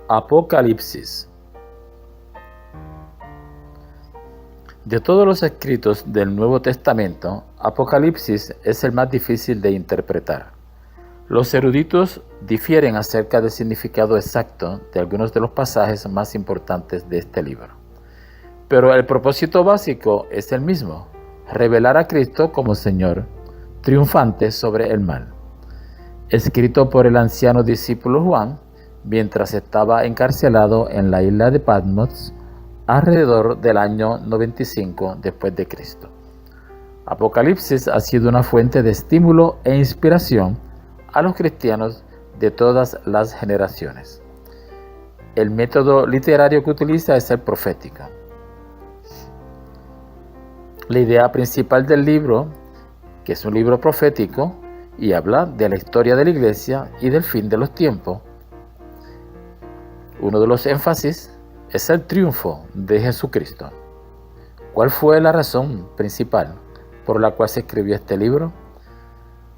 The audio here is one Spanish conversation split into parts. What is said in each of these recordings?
Apocalipsis. De todos los escritos del Nuevo Testamento, Apocalipsis es el más difícil de interpretar. Los eruditos difieren acerca del significado exacto de algunos de los pasajes más importantes de este libro. Pero el propósito básico es el mismo: revelar a Cristo como Señor, triunfante sobre el mal. Escrito por el anciano discípulo Juan, mientras estaba encarcelado en la isla de Patmos, alrededor del año 95 después de Cristo. Apocalipsis ha sido una fuente de estímulo e inspiración a los cristianos de todas las generaciones. El método literario que utiliza es el profético. La idea principal del libro, que es un libro profético y habla de la historia de la iglesia y del fin de los tiempos. Uno de los énfasis es el triunfo de Jesucristo. ¿Cuál fue la razón principal por la cual se escribió este libro?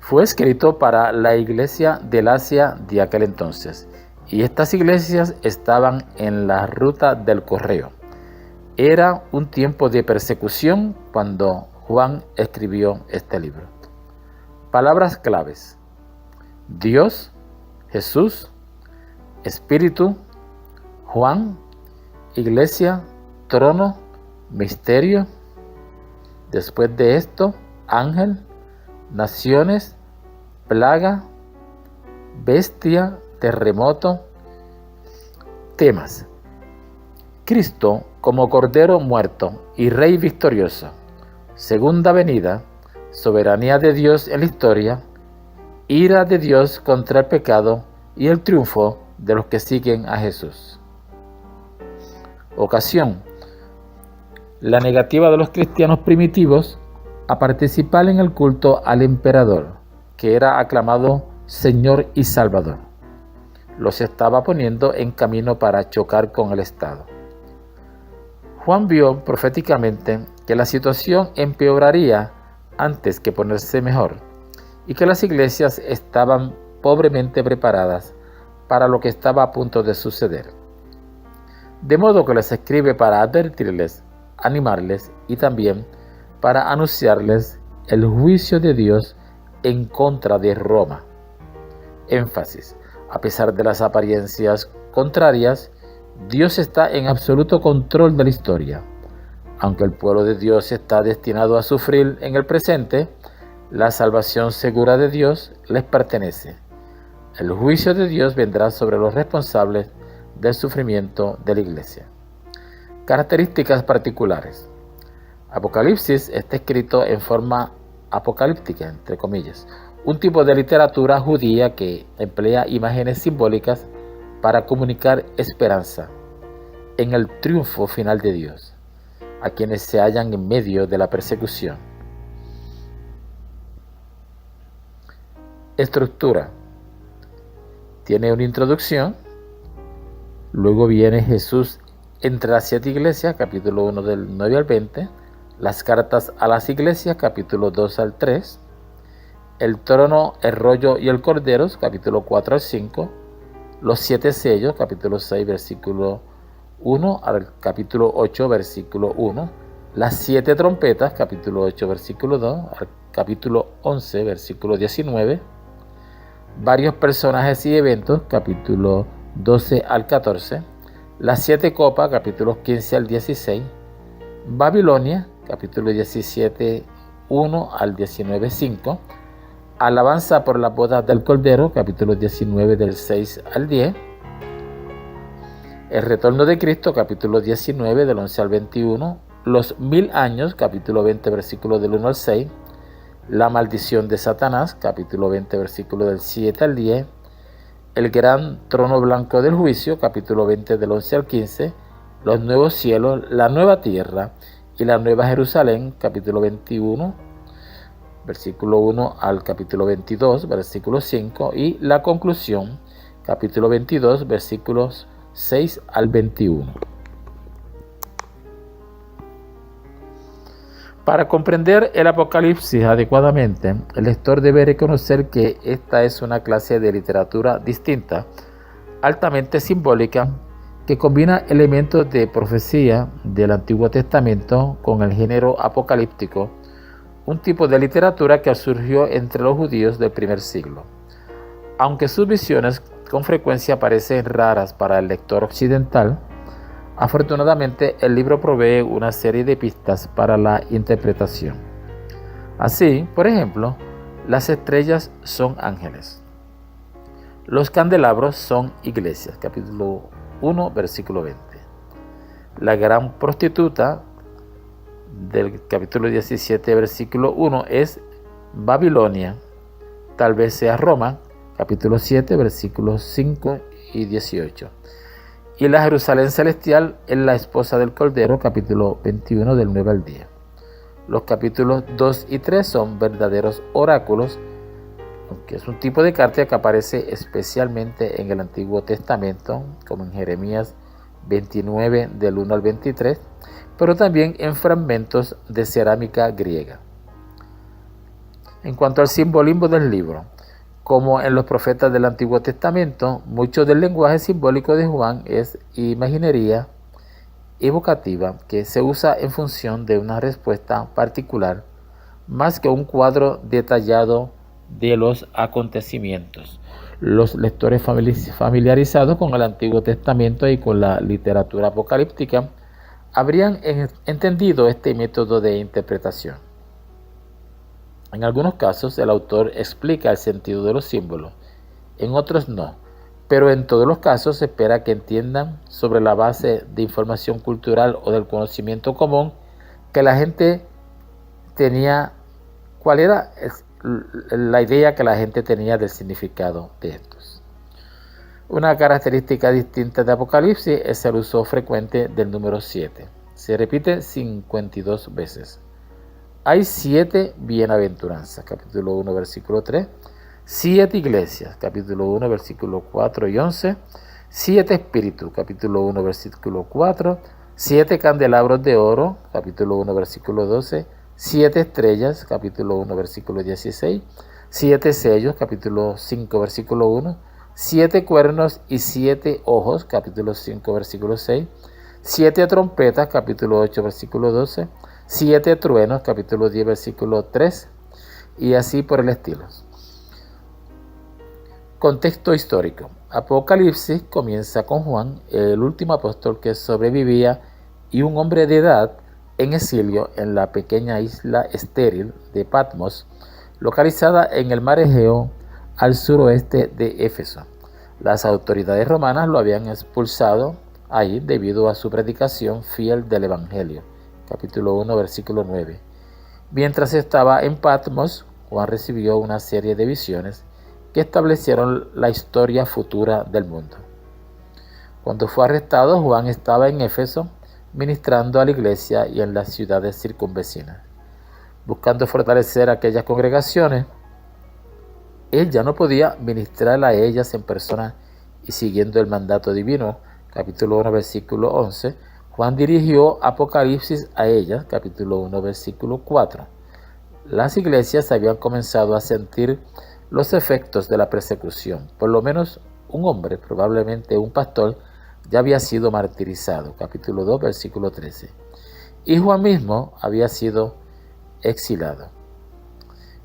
Fue escrito para la iglesia del Asia de aquel entonces, y estas iglesias estaban en la ruta del correo. Era un tiempo de persecución cuando Juan escribió este libro. Palabras claves: Dios, Jesús, Espíritu, Juan, iglesia, trono, misterio. Después de esto, ángel, naciones, plaga, bestia, terremoto. Temas: Cristo como Cordero muerto y Rey victorioso. Segunda venida, soberanía de Dios en la historia, ira de Dios contra el pecado y el triunfo de los que siguen a Jesús. Ocasión: la negativa de los cristianos primitivos a participar en el culto al emperador, que era aclamado Señor y Salvador. Los estaba poniendo en camino para chocar con el Estado. Juan vio proféticamente que la situación empeoraría antes que ponerse mejor, y que las iglesias estaban pobremente preparadas para lo que estaba a punto de suceder. De modo que les escribe para advertirles, animarles y también para anunciarles el juicio de Dios en contra de Roma. Énfasis: a pesar de las apariencias contrarias, Dios está en absoluto control de la historia. Aunque el pueblo de Dios está destinado a sufrir en el presente, la salvación segura de Dios les pertenece. El juicio de Dios vendrá sobre los responsables del sufrimiento de la iglesia. Características particulares: Apocalipsis está escrito en forma apocalíptica, entre comillas, un tipo de literatura judía que emplea imágenes simbólicas para comunicar esperanza en el triunfo final de Dios a quienes se hallan en medio de la persecución. Estructura: tiene una introducción, luego viene Jesús entre las 7 iglesias, capítulo 1 del 9 al 20, las cartas a las iglesias, capítulo 2 al 3, el trono, el rollo y el cordero, capítulo 4 al 5, los 7 sellos, capítulo 6, versículo 1 al capítulo 8, versículo 1, las 7 trompetas, capítulo 8, versículo 2, al capítulo 11, versículo 19, varios personajes y eventos, capítulo 12 al 14, las 7 copas, capítulos 15 al 16, Babilonia, capítulo 17, 1 al 19, 5, alabanza por las bodas del Cordero, capítulo 19 del 6 al 10, el retorno de Cristo, capítulo 19 del 11 al 21, los 1000 años, capítulo 20, versículo del 1 al 6, la maldición de Satanás, capítulo 20, versículo del 7 al 10, el gran trono blanco del juicio, capítulo 20 del 11 al 15, los nuevos cielos, la nueva tierra y la nueva Jerusalén, capítulo 21, versículo 1 al capítulo 22, versículo 5, y la conclusión, capítulo 22, versículos 6 al 21. Para comprender el Apocalipsis adecuadamente, el lector debe reconocer que esta es una clase de literatura distinta altamente simbólica que combina elementos de profecía del Antiguo Testamento con el género apocalíptico, un tipo de literatura que surgió entre los judíos del primer siglo. Aunque sus visiones con frecuencia parecen raras para el lector occidental, afortunadamente el libro provee una serie de pistas para la interpretación. Así, por ejemplo, las estrellas son ángeles. Los candelabros son iglesias, capítulo 1, versículo 20. La gran prostituta del capítulo 17, versículo 1 es Babilonia, tal vez sea Roma, capítulo 7, versículos 5 y 18. Y la Jerusalén celestial es la esposa del Cordero, capítulo 21, del 9 al 10. Los capítulos 2 y 3 son verdaderos oráculos, que es un tipo de carta que aparece especialmente en el Antiguo Testamento, como en Jeremías 29, del 1 al 23, pero también en fragmentos de cerámica griega. En cuanto al simbolismo del libro, como en los profetas del Antiguo Testamento, mucho del lenguaje simbólico de Juan es imaginería evocativa que se usa en función de una respuesta particular, más que un cuadro detallado de los acontecimientos. Los lectores familiarizados con el Antiguo Testamento y con la literatura apocalíptica habrían entendido este método de interpretación. En algunos casos el autor explica el sentido de los símbolos, en otros no, pero en todos los casos se espera que entiendan sobre la base de información cultural o del conocimiento común que la gente tenía, cuál era la idea que la gente tenía del significado de estos. Una característica distinta de Apocalipsis es el uso frecuente del número 7. Se repite 52 veces. Hay 7 bienaventuranzas, capítulo 1, versículo 3, 7 iglesias, capítulo 1, versículo 4 y 11, 7 espíritus, capítulo 1, versículo 4, 7 candelabros de oro, capítulo 1, versículo 12, 7 estrellas, capítulo 1, versículo 16, 7 sellos, capítulo 5, versículo 1, 7 cuernos y 7 ojos, capítulo 5, versículo 6, 7 trompetas, capítulo 8, versículo 12, 7 truenos, capítulo 10, versículo 3, y así por el estilo. Contexto histórico. Apocalipsis comienza con Juan, el último apóstol que sobrevivía y un hombre de edad en exilio en la pequeña isla estéril de Patmos, localizada en el mar Egeo al suroeste de Éfeso. Las autoridades romanas lo habían expulsado ahí debido a su predicación fiel del Evangelio. Capítulo 1, versículo 9. Mientras estaba en Patmos, Juan recibió una serie de visiones que establecieron la historia futura del mundo. Cuando fue arrestado, Juan estaba en Éfeso ministrando a la iglesia y en las ciudades circunvecinas. Buscando fortalecer aquellas congregaciones, él ya no podía ministrar a ellas en persona y siguiendo el mandato divino, capítulo 1, versículo 11, Juan dirigió Apocalipsis a ellas, capítulo 1, versículo 4. Las iglesias habían comenzado a sentir los efectos de la persecución. Por lo menos un hombre, probablemente un pastor, ya había sido martirizado, capítulo 2, versículo 13. Y Juan mismo había sido exilado.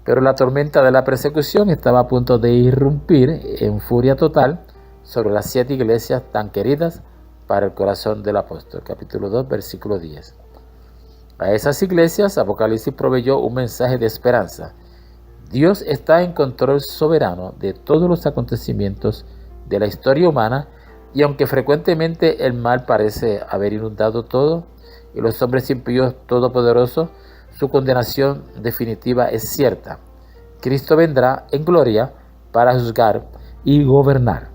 Pero la tormenta de la persecución estaba a punto de irrumpir en furia total sobre las 7 iglesias tan queridas para el corazón del apóstol, capítulo 2, versículo 10. A esas iglesias, Apocalipsis proveyó un mensaje de esperanza. Dios está en control soberano de todos los acontecimientos de la historia humana, y aunque frecuentemente el mal parece haber inundado todo, y los hombres impíos todopoderosos, su condenación definitiva es cierta. Cristo vendrá en gloria para juzgar y gobernar.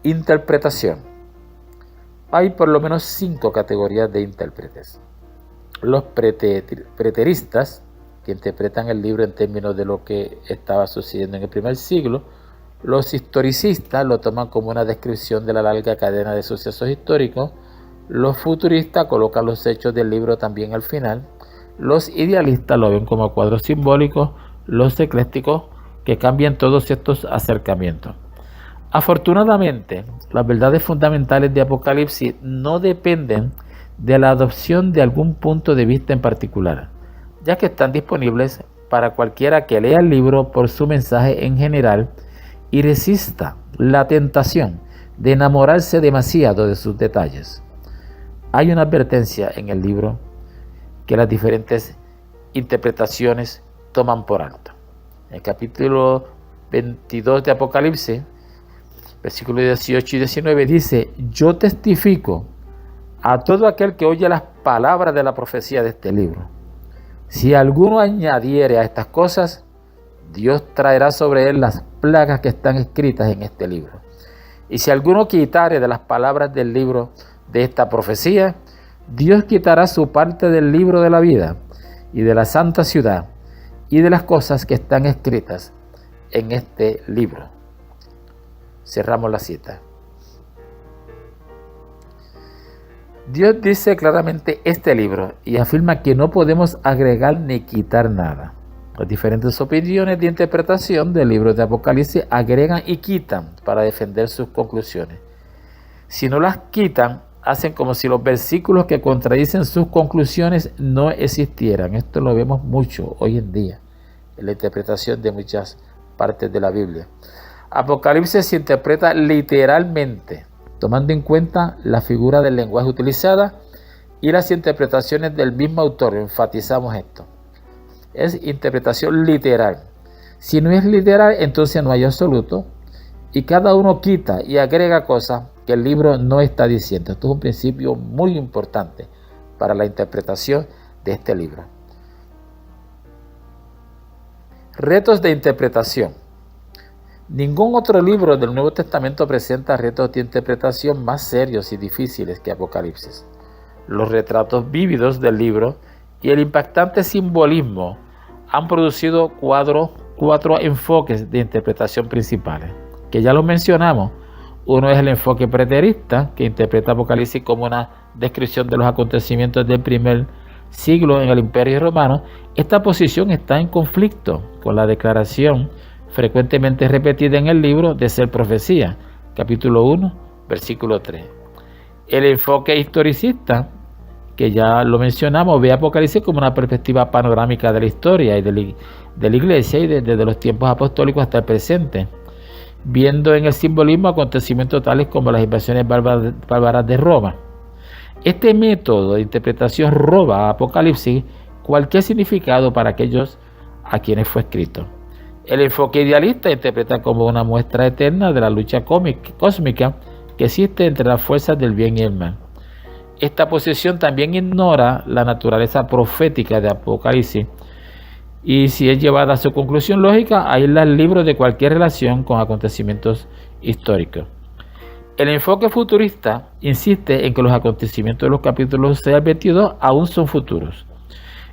Interpretación. Hay por lo menos 5 categorías de intérpretes. Los preteristas, que interpretan el libro en términos de lo que estaba sucediendo en el primer siglo. Los historicistas lo toman como una descripción de la larga cadena de sucesos históricos. Los futuristas colocan los hechos del libro también al final. Los idealistas lo ven como cuadros simbólicos. Los eclécticos, que cambian todos estos acercamientos. Afortunadamente, las verdades fundamentales de Apocalipsis no dependen de la adopción de algún punto de vista en particular, ya que están disponibles para cualquiera que lea el libro por su mensaje en general y resista la tentación de enamorarse demasiado de sus detalles. Hay una advertencia en el libro que las diferentes interpretaciones toman por alto. En el capítulo 22 de Apocalipsis, versículos 18 y 19 dice: yo testifico a todo aquel que oye las palabras de la profecía de este libro. Si alguno añadiere a estas cosas, Dios traerá sobre él las plagas que están escritas en este libro. Y si alguno quitare de las palabras del libro de esta profecía, Dios quitará su parte del libro de la vida y de la santa ciudad y de las cosas que están escritas en este libro. Cerramos la cita. Dios dice claramente este libro y afirma que no podemos agregar ni quitar nada. Las diferentes opiniones de interpretación del libro de Apocalipsis agregan y quitan para defender sus conclusiones. Si no las quitan, hacen como si los versículos que contradicen sus conclusiones no existieran. Esto lo vemos mucho hoy en día en la interpretación de muchas partes de la Biblia. Apocalipsis se interpreta literalmente, tomando en cuenta la figura del lenguaje utilizada y las interpretaciones del mismo autor. Enfatizamos esto. Es interpretación literal. Si no es literal, entonces no hay absoluto, y cada uno quita y agrega cosas que el libro no está diciendo. Esto es un principio muy importante para la interpretación de este libro. Retos de interpretación. Ningún otro libro del Nuevo Testamento presenta retos de interpretación más serios y difíciles que Apocalipsis. Los retratos vívidos del libro y el impactante simbolismo han producido cuatro enfoques de interpretación principales, que ya los mencionamos. Uno es el enfoque preterista, que interpreta Apocalipsis como una descripción de los acontecimientos del primer siglo en el Imperio Romano. Esta posición está en conflicto con la declaración frecuentemente repetida en el libro de ser profecía, capítulo 1, versículo 3. El enfoque historicista, que ya lo mencionamos, ve Apocalipsis como una perspectiva panorámica de la historia y de la iglesia y desde los tiempos apostólicos hasta el presente, viendo en el simbolismo acontecimientos tales como las invasiones bárbaras de Roma. Este método de interpretación roba a Apocalipsis cualquier significado para aquellos a quienes fue escrito. El enfoque idealista interpreta como una muestra eterna de la lucha cósmica que existe entre las fuerzas del bien y el mal. Esta posición también ignora la naturaleza profética de Apocalipsis y, si es llevada a su conclusión lógica, aísla el libro de cualquier relación con acontecimientos históricos. El enfoque futurista insiste en que los acontecimientos de los capítulos 6 al 22 aún son futuros,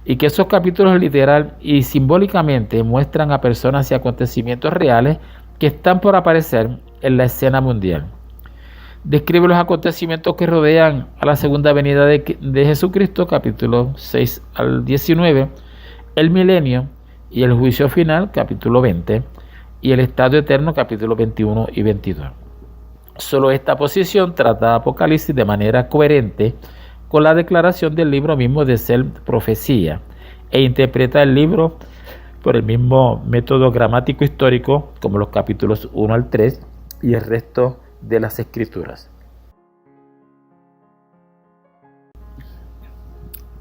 y que esos capítulos literal y simbólicamente muestran a personas y acontecimientos reales que están por aparecer en la escena mundial. Describe los acontecimientos que rodean a la segunda venida de Jesucristo, capítulo 6 al 19, el milenio y el juicio final, capítulo 20, y el estado eterno, capítulo 21 y 22. Solo esta posición trata Apocalipsis de manera coherente con la declaración del libro mismo de ser profecía, e interpreta el libro por el mismo método gramático histórico como los capítulos 1 al 3 y el resto de las escrituras.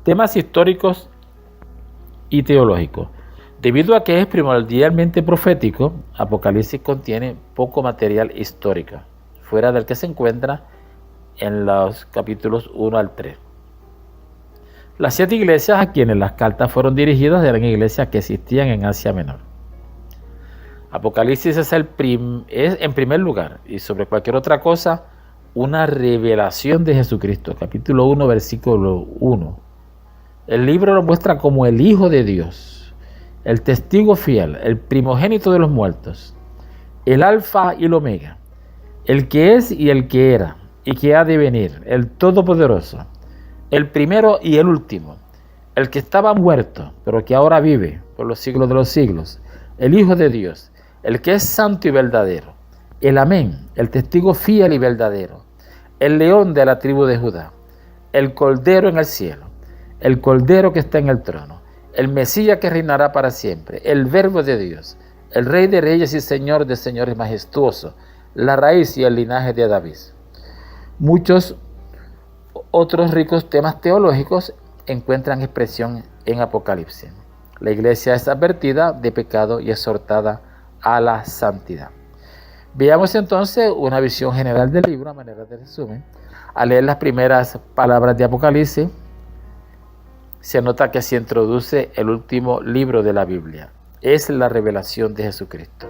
Temas históricos y teológicos. Debido a que es primordialmente profético, Apocalipsis contiene poco material histórico, fuera del que se encuentra en los capítulos 1 al 3. Las 7 iglesias a quienes las cartas fueron dirigidas eran iglesias que existían en Asia Menor. Apocalipsis es en primer lugar, y sobre cualquier otra cosa, una revelación de Jesucristo. Capítulo 1, versículo 1. El libro lo muestra como el Hijo de Dios, el testigo fiel, el primogénito de los muertos, el Alfa y el Omega, el que es y el que era y que ha de venir, el Todopoderoso, el primero y el último, el que estaba muerto, pero que ahora vive por los siglos de los siglos, el Hijo de Dios, el que es santo y verdadero, el Amén, el testigo fiel y verdadero, el león de la tribu de Judá, el Cordero en el cielo, el Cordero que está en el trono, el Mesías que reinará para siempre, el Verbo de Dios, el Rey de reyes y Señor de señores majestuoso, la raíz y el linaje de David. Muchos otros ricos temas teológicos encuentran expresión en Apocalipsis. La iglesia es advertida de pecado y exhortada a la santidad. Veamos entonces una visión general del libro a manera de resumen. Al leer las primeras palabras de Apocalipsis, se nota que se introduce el último libro de la Biblia. Es la revelación de Jesucristo.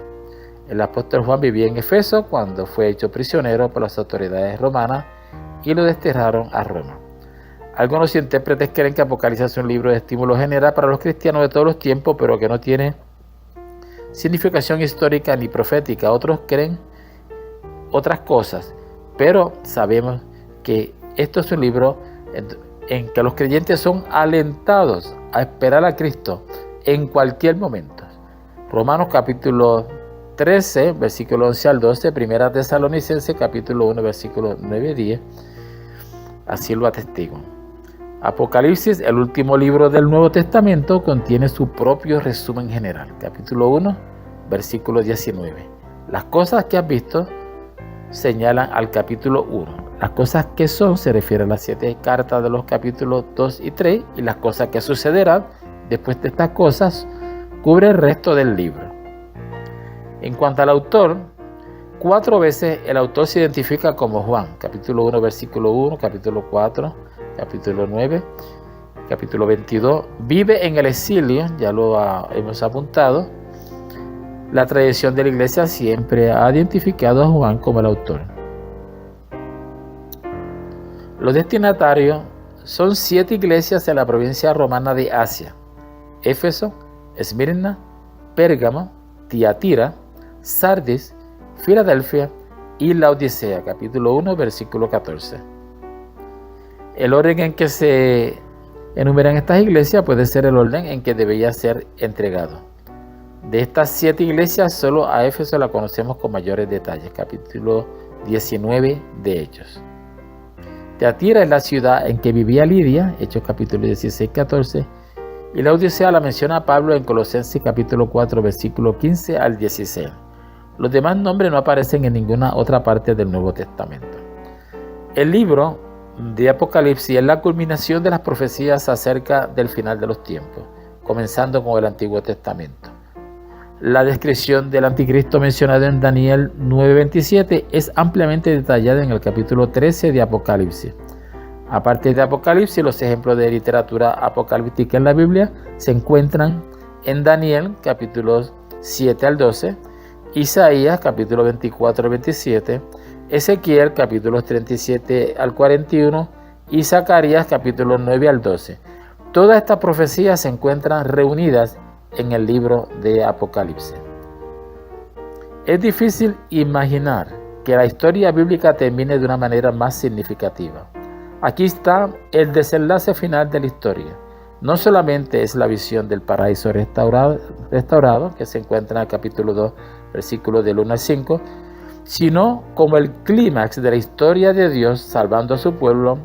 El apóstol Juan vivía en Efeso cuando fue hecho prisionero por las autoridades romanas y lo desterraron a Roma. Algunos intérpretes creen que Apocalipsis es un libro de estímulo general para los cristianos de todos los tiempos, pero que no tiene significación histórica ni profética. Otros creen otras cosas, pero sabemos que esto es un libro en que los creyentes son alentados a esperar a Cristo en cualquier momento. Romanos capítulo 13, versículo 11 al 12, Primera Tesalonicenses capítulo 1, versículo 9 y 10, así lo atestiguan. Apocalipsis, el último libro del Nuevo Testamento, contiene su propio resumen general. Capítulo 1, versículo 19. Las cosas que has visto señalan al capítulo 1. Las cosas que son se refiere a las 7 cartas de los capítulos 2 y 3, y las cosas que sucederán después de estas cosas cubre el resto del libro. En cuanto al autor, 4 veces el autor se identifica como Juan. Capítulo 1, versículo 1, capítulo 4, capítulo 9, capítulo 22. Vive en el exilio, ya lo hemos apuntado. La tradición de la iglesia siempre ha identificado a Juan como el autor. Los destinatarios son 7 iglesias en la provincia romana de Asia: Éfeso, Esmirna, Pérgamo, Tiatira, Sardis, Filadelfia y Laodicea. Capítulo 1, versículo 14. El orden en que se enumeran estas iglesias puede ser el orden en que debía ser entregado. De estas 7 iglesias, solo a Éfeso la conocemos con mayores detalles. Capítulo 19 de Hechos. Tiatira es la ciudad en que vivía Lidia, Hechos capítulo 16-14, y la Odisea la menciona Pablo en Colosenses capítulo 4, versículo 15 al 16. Los demás nombres no aparecen en ninguna otra parte del Nuevo Testamento. El libro de Apocalipsis es la culminación de las profecías acerca del final de los tiempos, comenzando con el Antiguo Testamento. La descripción del anticristo mencionado en Daniel 9:27 es ampliamente detallada en el capítulo 13 de Apocalipsis. Aparte de Apocalipsis, los ejemplos de literatura apocalíptica en la Biblia se encuentran en Daniel capítulos 7 al 12, Isaías capítulo 24 al 27, Ezequiel capítulos 37 al 41 y Zacarías capítulos 9 al 12. Todas estas profecías se encuentran reunidas en el libro de Apocalipsis. Es difícil imaginar que la historia bíblica termine de una manera más significativa. Aquí está el desenlace final de la historia. No solamente es la visión del paraíso restaurado que se encuentra en el capítulo 2, versículos del 1 al 5, sino como el clímax de la historia de Dios salvando a su pueblo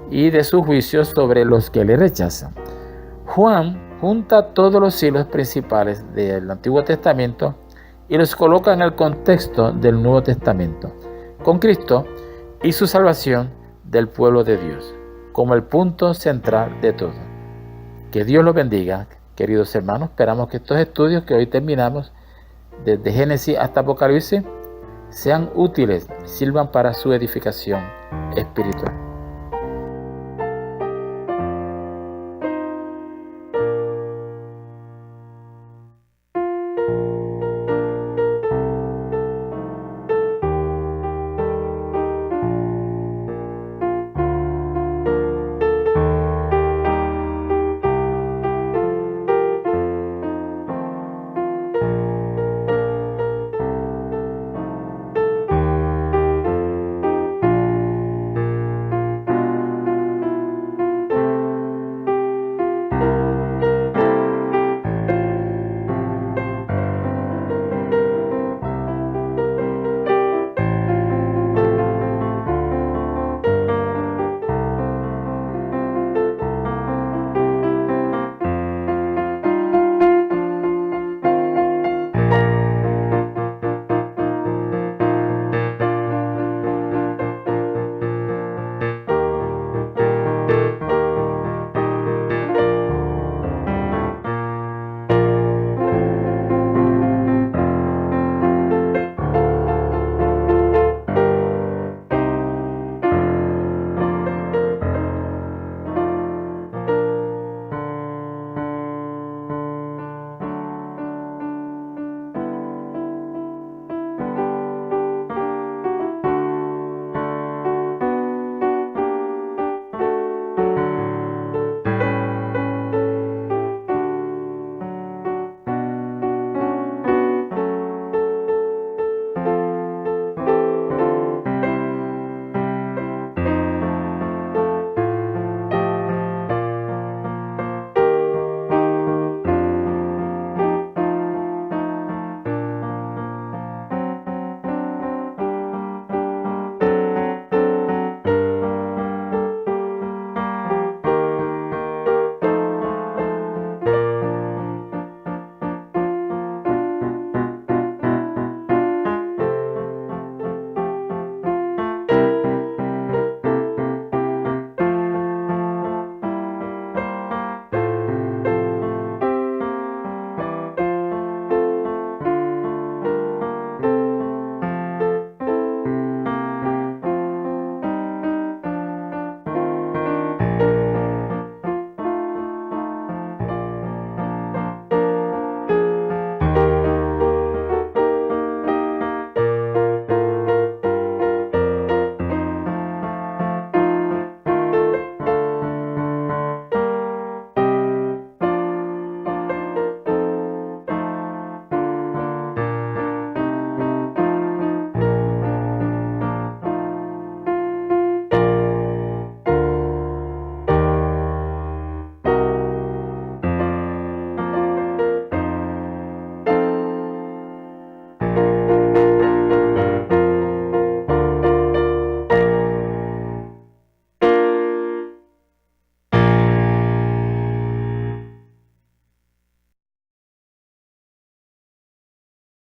y de sus juicios sobre los que le rechazan. Juan junta todos los siglos principales del Antiguo Testamento y los coloca en el contexto del Nuevo Testamento, con Cristo y su salvación del pueblo de Dios, como el punto central de todo. Que Dios los bendiga, queridos hermanos. Esperamos que estos estudios que hoy terminamos, desde Génesis hasta Apocalipsis, sean útiles, sirvan para su edificación espiritual.